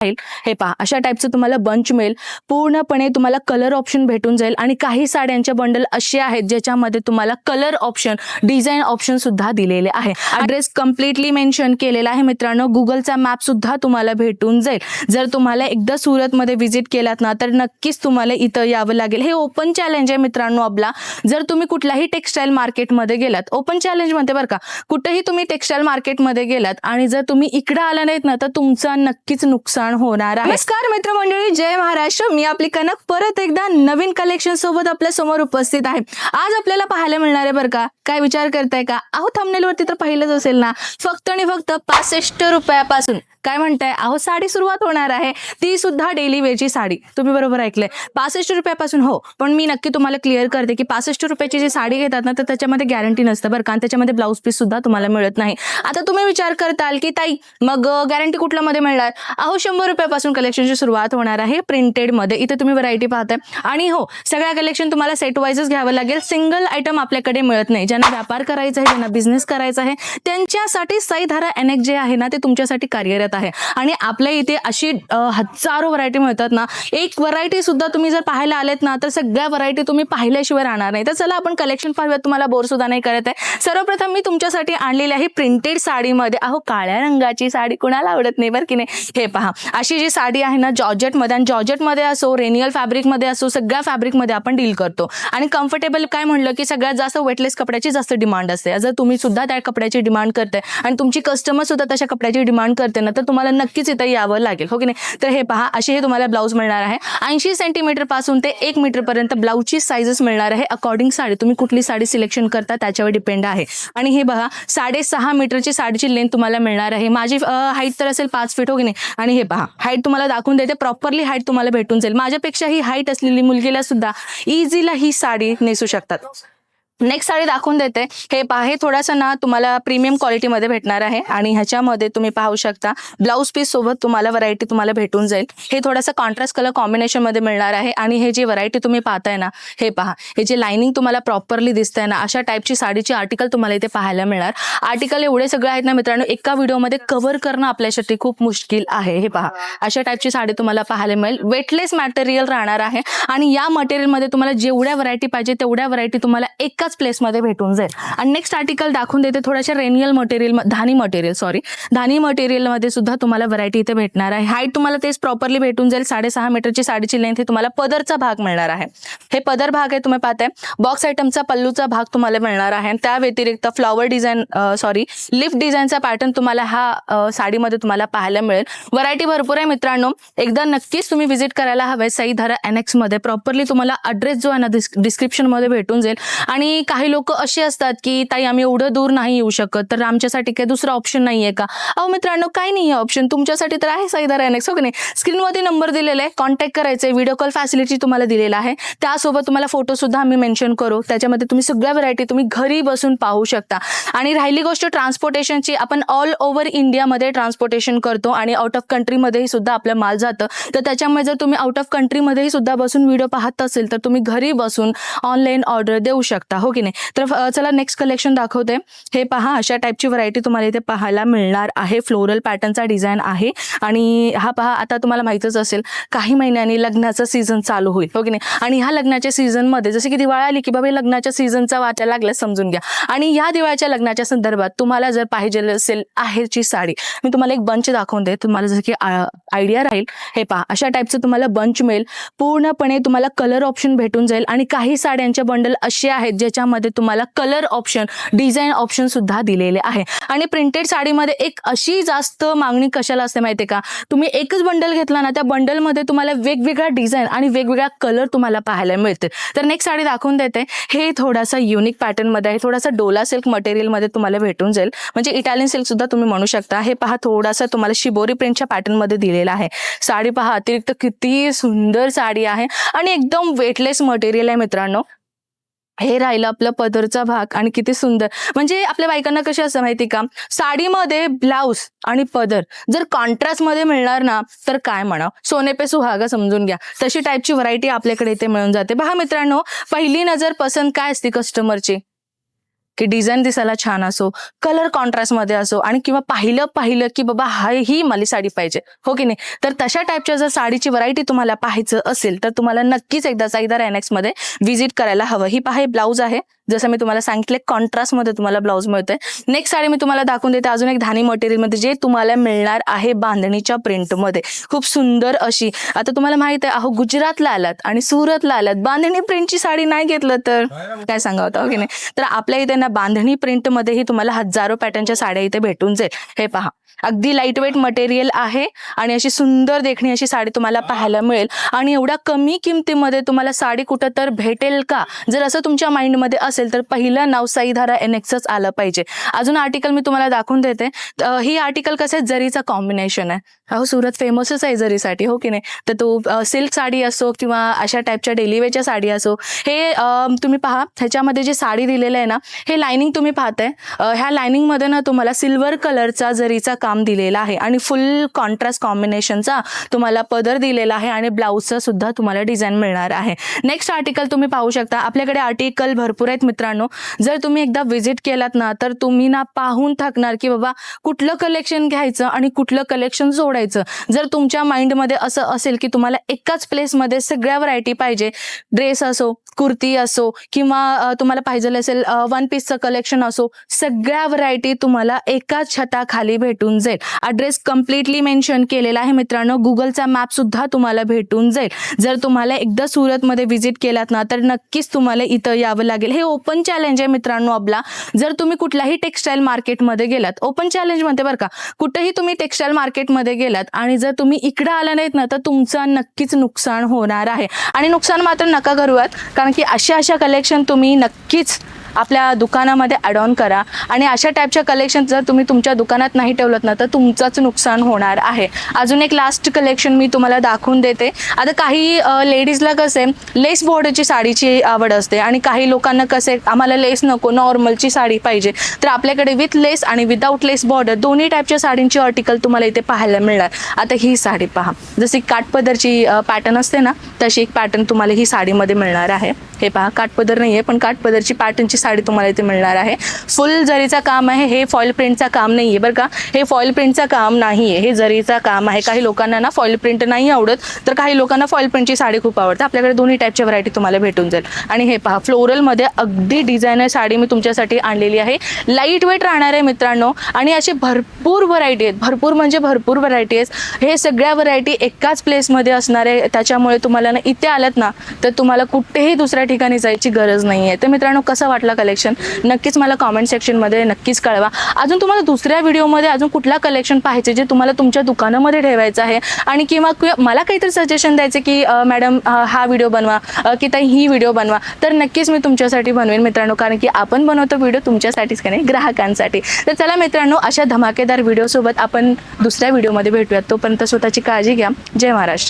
हे पहा, अशा टाईपचं तुम्हाला बंच मिळेल. पूर्णपणे तुम्हाला कलर ऑप्शन भेटून जाईल आणि काही साड्यांचे बंडल असे आहेत ज्याच्यामध्ये तुम्हाला कलर ऑप्शन, डिझाईन ऑप्शन सुद्धा दिलेले आहे. ॲड्रेस कम्प्लिटली मेन्शन केलेला आहे मित्रांनो. गुगलचा मॅप सुद्धा तुम्हाला भेटून जाईल. जर तुम्हाला एकदा सुरतमध्ये व्हिजिट केलात ना तर नक्कीच तुम्हाला इथं यावं लागेल. हे ओपन चॅलेंज आहे मित्रांनो आपला. जर तुम्ही कुठल्याही टेक्सटाईल मार्केटमध्ये गेलात, ओपन चॅलेंज म्हणते बरं का, कुठेही तुम्ही टेक्सटाईल मार्केटमध्ये गेलात आणि जर तुम्ही इकडे आला नाहीत ना तर तुमचं नक्कीच नुकसान होणार आहे. नमस्कार मित्रमंडळी, जय महाराष्ट्र. मी आपली कनक परत एकदा नवीन कलेक्शन सोबत आपल्या समोर उपस्थित आहे. आज आपल्याला पाहायला मिळणार आहे बरं का. काय विचार करताय का? अहो थंबनेल वरती तर पाहिलंच असेल ना. फक्त आणि फक्त 65 रुपयापासून काय म्हणताय, अहो साडी सुरुवात होणार आहे, ती सुद्धा डेली वेअरची साडी. तुम्ही बरोबर ऐकलंय, 65 रुपयापासून. हो, पण मी नक्की तुम्हाला क्लिअर करते की 65 रुपयाची जी साडी घेतात ना तर त्याच्यामध्ये गॅरंटी नसतं बरं का, आणि त्याच्यामध्ये ब्लाऊज पीस सुद्धा तुम्हाला मिळत नाही. आता तुम्ही विचार करताल की ताई मग गॅरंटी कुठल्या मध्ये मिळणार? अहो 100 रुपयापासून कलेक्शनची सुरुवात होणार आहे प्रिंटेड मध्ये. इथे तुम्ही व्हरायटी पाहताय आणि हो, सगळ्या कलेक्शन तुम्हाला सेट वाईजच घ्यावं लागेल. सिंगल आयटम आपल्याकडे मिळत नाही. ज्यांना व्यापार करायचा आहे, ज्यांना बिझनेस करायचा आहे, त्यांच्यासाठी साईधारा एनेक जे आहे ना ते तुमच्यासाठी कार्यरत आहे. आणि आपल्या इथे अशी हजारो व्हरायटी मिळतात ना. एक व्हरायटी सुद्धा तुम्ही जर पाहायला आलेत ना तर सगळ्या व्हरायटी तुम्ही पाहिल्याशिवाय राहणार नाही. तर चला आपण कलेक्शन पाहूयात, तुम्हाला बोर सुद्धा नाही करत आहे. सर्वप्रथम मी तुमच्यासाठी आणलेली आहे प्रिंटेड साडीमध्ये. अहो काळ्या रंगाची साडी कुणाला आवडत नाही बरं की नाही. हे पहा, अशी जी साडी आहे ना जॉर्जेटमध्ये, आणि जॉर्जेटमध्ये असो, रेनियल फॅब्रिकमध्ये असो, सगळ्या फॅब्रिकमध्ये आपण डील करतो. आणि कम्फर्टेबल काय म्हणलं की सगळ्यात जास्त वेटलेस कपड्याची जास्त डिमांड असते. जर तुम्ही सुद्धा त्या कपड्याची डिमांड करताय आणि तुमची कस्टमर सुद्धा तशा कपड्याची डिमांड करते ना तर तुम्हाला नक्कीच इथं यावं लागेल, हो की नाही. तर हे पहा, अशी हे तुम्हाला ब्लाऊज मिळणार आहे. 80 सेंटीमीटर पासून ते 1 मीटर पर्यंत ब्लाऊजची साईजेस मिळणार आहे. अकॉर्डिंग साडी, तुम्ही कुठली साडी सिलेक्शन करता त्याच्यावर डिपेंड आहे. आणि हे बघा, 6.5 मीटरची साडीची लेंथ तुम्हाला मिळणार आहे. माझी हाईट तर असेल 5 फीट, हो की नाही. आणि हे पहा, हाईट तुम्हाला दाखवून देते, प्रॉपरली हाईट तुम्हाला भेटून जाईल. माझ्यापेक्षा ही हाईट असलेली मुलगीला सुद्धा इझीला ही साडी नेसू शकतात. नेक्स्ट साडी दाखवून देते. हे पहा, हे थोडासा ना तुम्हाला प्रीमियम क्वालिटीमध्ये भेटणार आहे आणि ह्याच्यामध्ये तुम्ही पाहू शकता ब्लाऊज पीस सोबत तुम्हाला व्हरायटी तुम्हाला भेटून जाईल. हे थोडासा कॉन्ट्रास्ट कलर कॉम्बिनेशन मध्ये मिळणार आहे. आणि हे जी व्हरायटी तुम्ही पाहताय ना, हे पहा, हे जे लाइनिंग तुम्हाला प्रॉपरली दिसतंय ना, अशा टाईपची साडीची आर्टिकल तुम्हाला इथे पाहायला मिळणार. आर्टिकल एवढे सगळे आहेत ना मित्रांनो, एका व्हिडिओमध्ये कव्हर करणं आपल्यासाठी खूप मुश्किल आहे. हे पहा, अशा टाईपची साडी तुम्हाला पाहायला मिळेल. वेटलेस मटेरियल राहणार आहे आणि या मटेरियलमध्ये तुम्हाला जेवढ्या व्हरायटी पाहिजे तेवढ्या व्हरायटी तुम्हाला एकाच प्लेस मध्ये भेटून जाईल. आणि नेक्स्ट आर्टिकल दाखवून देते, थोड्याशा रेनियल मटेरियल, धानी मटेरियल मध्ये सुद्धा तुम्हाला व्हरायटी इथे भेटणार आहे. हाईट तुम्हाला तेच प्रॉपरली भेटून जाईल. 6.5 मीटरची साडीची लेंथ. हे तुम्हाला पदरचा भाग मिळणार आहे. हे पदर भाग आहे, तुम्ही पाहताय. बॉक्स आयटमचा पल्लूचा भाग तुम्हाला मिळणार आहे. त्या व्यतिरिक्त फ्लॉवर डिझाईन लिफ्ट डिझाईनचा पॅटर्न तुम्हाला हा साडीमध्ये तुम्हाला पाहायला मिळेल. व्हरायटी भरपूर आहे मित्रांनो, एकदा नक्कीच तुम्ही व्हिजिट करायला हवे साईधारा एनेक्स मध्ये. प्रॉपरली तुम्हाला ॲड्रेस जो आहे ना डिस्क्रिप्शन मध्ये भेटून जाईल. आणि काही लोक असे असतात की ताई आम्ही एवढं दूर नाही येऊ शकत, तर आमच्यासाठी काही दुसरा ऑप्शन नाहीये का? अहो मित्रांनो, काही नाही ऑप्शन तुमच्यासाठी तर आहे साईधारा एनेक्स, हो की नाही. स्क्रीनवरती नंबर दिलेला आहे, कॉन्टॅक्ट करायचे. व्हिडिओ कॉल फॅसिलिटी तुम्हाला दिलेला आहे. त्यासोबत तुम्हाला फोटो सुद्धा आम्ही मेन्शन करू. त्याच्यामध्ये तुम्ही सगळ्या व्हरायटी तुम्ही घरी बसून पाहू शकता. आणि राहिली गोष्ट ट्रान्सपोर्टेशनची, आपण ऑल ओव्हर इंडियामध्ये ट्रान्सपोर्टेशन करतो आणि आउट ऑफ कंट्रीमध्येही सुद्धा आपलं माल जातं. तर त्याच्यामुळे जर तुम्ही आउट ऑफ कंट्रीमध्येही सुद्धा बसून व्हिडिओ पाहत असेल तर तुम्ही घरी बसून ऑनलाईन ऑर्डर देऊ शकता, हो की नाही. तर चला नेक्स्ट कलेक्शन दाखवते. हे पहा, अशा टाईपची व्हरायटी तुम्हाला इथे पाहायला मिळणार आहे. फ्लोरल पॅटर्नचा डिझाईन आहे. आणि हा पहा, आता तुम्हाला माहितच असेल काही महिन्यांनी लग्नाचा सीझन चालू होईल, हो की नाही. आणि ह्या लग्नाच्या सीझनमध्ये जसे की दिवाळी आली की बाबा लग्नाच्या सीझनचा वाटा लागला समजून घ्या. आणि या दिवाळीच्या लग्नाच्या संदर्भात तुम्हाला जर पाहिजे असेल आहेरची साडी, मी तुम्हाला एक बंच दाखवून दे, तुम्हाला जसं की आयडिया राहील. हे पहा, अशा टाईपचं तुम्हाला बंच मिळेल. पूर्णपणे तुम्हाला कलर ऑप्शन भेटून जाईल. आणि काही साड्यांचे बंडल असे आहेत ज्याच्यामध्ये तुम्हाला कलर ऑप्शन, डिझाईन ऑप्शन सुद्धा दिलेले आहे. आणि प्रिंटेड साडीमध्ये एक अशी जास्त मागणी कशाला असते माहितीये का, तुम्ही एकच बंडल घेतला ना, त्या बंडलमध्ये तुम्हाला वेगवेगळ्या डिझाईन आणि वेगवेगळ्या कलर तुम्हाला पाहायला मिळते. तर नेक्स्ट साडी दाखवून देते. हे थोडासा युनिक पॅटर्न मध्ये आहे, थोडासा डोला सिल्क मटेरियल मध्ये तुम्हाला भेटून जाईल, म्हणजे इटालियन सिल्क सुद्धा तुम्ही म्हणू शकता. हे पहा, थोडासा तुम्हाला शिबोरी प्रिंटच्या पॅटर्न मध्ये दिलेला आहे. साडी पहा, अतिरिक्त किती सुंदर साडी आहे आणि एकदम वेटलेस मटेरियल आहे मित्रांनो. हे राहिलं आपलं पदरचा भाग. आणि किती सुंदर, म्हणजे आपल्या बायकांना कशी असतं माहिती का, साडीमध्ये ब्लाऊज आणि पदर जर कॉन्ट्रास्ट मध्ये मिळणार ना तर काय म्हणा, सोने पे सुहागा समजून घ्या. तशी टाईपची व्हरायटी आपल्याकडे इथे मिळून जाते. पहा मित्रांनो, पहिली नजर पसंत काय असते कस्टमरची, की डिझाईन दिसायला छान असो, कलर कॉन्ट्रास्टमध्ये असो आणि किंवा पाहिलं की बाबा ही मला साडी पाहिजे, हो की नाही. तर तशा टाईपच्या जर साडीची व्हरायटी तुम्हाला पाहायचं असेल तर तुम्हाला नक्कीच एकदा साईदार एनेक्स मध्ये व्हिजिट करायला हवं. ही पहा, हे ब्लाऊज आहे, जसं मी तुम्हाला सांगितले कॉन्ट्रास्ट मध्ये तुम्हाला ब्लाऊज मिळतोय. नेक्स्ट साडी मी तुम्हाला दाखवून देते अजून एक धानी मटेरियल मध्ये, जे तुम्हाला मिळणार आहे बांधणीच्या प्रिंट मध्ये. खूप सुंदर अशी, आता तुम्हाला माहित आहे, अहो गुजरातला आलात आणि सुरतला आलात, बांधणी प्रिंटची साडी नाही घेतलं तर काय सांगा होता, हो की नाही. तर आपल्या इथे ना बांधणी प्रिंट मध्येही तुम्हाला हजारो पॅटर्नच्या साड्या इथे भेटून जाईल. हे पहा, अगदी लाईट वेट मटेरियल आहे आणि अशी सुंदर देखणी अशी साडी तुम्हाला पाहायला मिळेल. आणि एवढ्या कमी किमतीमध्ये तुम्हाला साडी कुठं तर भेटेल का, जर असं तुमच्या माइंडमध्ये असेल तर पहिलं नाव साईधारा एनेक्सच आलं पाहिजे. अजून आर्टिकल मी तुम्हाला दाखवून देते. ही आर्टिकल कसं आहे, जरीचा कॉम्बिनेशन आहे. अहो सुरत फेमसच आहे जरीसाठी, हो की नाही. तर तो सिल्क साडी असो किंवा अशा टाईपच्या डेलीवेच्या साडी असो, हे तुम्ही पहा, ह्याच्यामध्ये जे साडी दिलेलं आहे ना, हे लायनिंग तुम्ही पाहताय, ह्या लायनिंगमध्ये ना तुम्हाला सिल्वर कलरचा जरीचा काम दिलेला आहे आणि फुल कॉन्ट्रास्ट कॉम्बिनेशनचा तुम्हाला पदर दिलेला आहे आणि ब्लाऊजचा सुद्धा तुम्हाला डिझाईन मिळणार आहे. नेक्स्ट आर्टिकल तुम्ही पाहू शकता. आपल्याकडे आर्टिकल भरपूर आहेत मित्रांनो. जर तुम्ही एकदा व्हिजिट केलात ना तर तुम्ही ना पाहून थकणार की बाबा कुठलं कलेक्शन घ्यायचं आणि कुठलं कलेक्शन जोडायचं. जर तुमच्या माइंडमध्ये असं असेल की तुम्हाला एकाच प्लेसमध्ये सगळ्या व्हरायटी पाहिजे, ड्रेस असो, कुर्ती असो किंवा तुम्हाला पाहिजे असेल वन पीसचं कलेक्शन असो, सगळ्या व्हरायटी तुम्हाला एकाच छताखाली भेटून जाईल. ॲड्रेस कम्प्लिटली मेन्शन केलेला आहे मित्रांनो. गुगलचा मॅप सुद्धा तुम्हाला भेटून जाईल. जर तुम्हाला एकदा सुरतमध्ये व्हिजिट केलात ना तर नक्कीच तुम्हाला इथं यावं लागेल. हे ओपन चॅलेंज आहे मित्रांनो आपला. जर तुम्ही कुठल्याही टेक्स्टाईल मार्केटमध्ये गेलात, ओपन चॅलेंज म्हणते बरं का, कुठेही तुम्ही टेक्स्टाईल मार्केटमध्ये गेलात आणि जर तुम्ही इकडे आला नाहीत ना तर तुमचं नक्कीच नुकसान होणार आहे. आणि नुकसान मात्र नका करूयात, कारण की अशा कलेक्शन तुम्ही नक्कीच आपल्या दुकानामध्ये ॲड ऑन करा. आणि अशा टाईपच्या कलेक्शन जर तुम्ही तुमच्या दुकानात नाही ठेवलं ना तर तुमचंच नुकसान होणार आहे. अजून एक लास्ट कलेक्शन मी तुम्हाला दाखवून देते. आता काही लेडीजला कसे लेस बॉर्डरची साडीची आवड असते आणि काही लोकांना कसे आम्हाला लेस नको, नॉर्मलची साडी पाहिजे. तर आपल्याकडे विथ लेस आणि विदाऊट लेस बॉर्डर दोन्ही टाईपच्या साडींची आर्टिकल तुम्हाला इथे पाहायला मिळणार. आता ही साडी पहा, जशी काठपदरची पॅटर्न असते ना तशी एक पॅटर्न तुम्हाला ही साडीमध्ये मिळणार आहे. हे पहा, काठपदर नाही आहे पण काठपदरची पॅटर्नची साडी तुम्हाला इथे मिळणार आहे. फुल जरीचा काम आहे. हे फॉईल प्रिंटचा काम नाही आहे बरं का, हे फॉईल प्रिंटचा काम नाही आहे, हे जरीचा काम आहे. काही लोकांना ना फॉईल प्रिंट नाही आवडत, तर काही लोकांना फॉईल प्रिंटची साडी खूप आवडते. आपल्याकडे दोन्ही टाईपच्या व्हरायटी तुम्हाला भेटून जाईल. आणि हे पहा, फ्लोरलमध्ये अगदी डिझायनर साडी मी तुमच्यासाठी आणलेली आहे. लाईट वेट राहणार आहे मित्रांनो आणि अशी भरपूर व्हरायटी आहेत, भरपूर म्हणजे भरपूर व्हरायटी आहेत. हे सगळ्या व्हरायटी एकाच प्लेसमध्ये असणार आहे. त्याच्यामुळे तुम्हाला ना इथे आलात ना तर तुम्हाला कुठेही दुसऱ्या ठिकाणी जायची गरज नाही आहे. तर मित्रांनो, कसं वाटलं कलेक्शन नक्कीच मला कॉमेंट सेक्शनमध्ये नक्कीच कळवा. अजून तुम्हाला दुसऱ्या व्हिडिओमध्ये अजून कुठला कलेक्शन पाहायचे जे तुम्हाला तुमच्या दुकानामध्ये ठेवायचं आहे आणि किंवा मला काहीतरी सजेशन द्यायचे की मॅडम हा व्हिडिओ बनवा की ताई ही व्हिडिओ बनवा, तर नक्कीच मी तुमच्यासाठी बनवेन मित्रांनो, कारण की आपण बनवतो व्हिडिओ तुमच्यासाठीच का नाही, ग्राहकांसाठी. तर चला मित्रांनो, अशा धमाकेदार व्हिडिओसोबत आपण दुसऱ्या व्हिडिओमध्ये भेटूयात. तोपर्यंत स्वतःची काळजी घ्या. जय महाराष्ट्र.